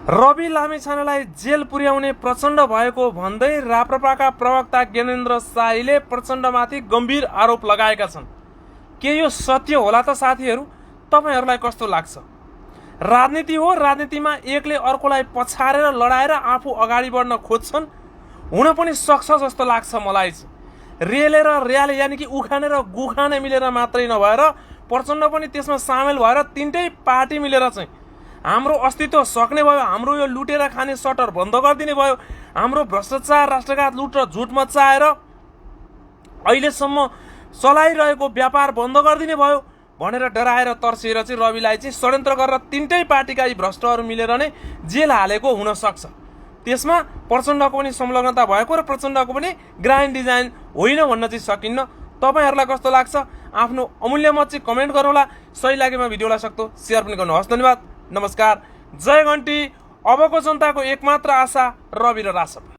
Rabi लामिछानेलाई jail पुर्याउने प्रचण्ड भएको भन्दै राप्रपाका प्रवक्ता ज्ञानेन्द्र शाहीले प्रचण्डमाथि गम्भीर आरोप लगाएका छन्। के यो सत्य होला त साथीहरू? तपाईहरूलाई कस्तो लाग्छ? राजनीति हो, राजनीतिमा एकले अर्कोलाई पछारेर लडाएर आफू अगाडि बढ्न खोज्छन्, हुन पनि सक्छ जस्तो लाग्छ मलाई चाहिँ। रेले र र्याले यानि कि उखाने र गुखाने मिलेर मात्रै नभएर प्रचण्ड पनि त्यसमा सामेल भएर तीनटै पार्टी मिलेर चाहिँ हाम्रो अस्तित्व सक्ने भयो, हाम्रो यो लुटेर खाने सटर बन्द गरिदिने भयो, हाम्रो भ्रष्टाचार, राष्ट्रघात, लुट र झुट मचाएर अहिलेसम्म चलाइरहेको व्यापार बन्द गरिदिने भयो भनेर डराएर तर्सिएर चाहिँ रविलाई चाहिँ षड्यन्त्र गरेर तीनटै पार्टीका यी भ्रष्टहरू मिलेर नै जेल हालेको हुन सक्छ। त्यसमा प्रचण्डको पनि संलग्नता भएको र प्रचण्डको पनि ग्रान्ड डिजाइन होइन भन्न चाहिँ सकिन्न। तपाईहरूलाई कस्तो लाग्छ? आफ्नो अमूल्य मत चाहिँ कमेन्ट गर्नुहोला। सही लागेमा भिडियोलाई सक्दो सेयर पनि गर्नुहोस्। धन्यवाद, नमस्कार, जय घन्टी। अबको जनताको एकमात्र आशा रवि र रासप।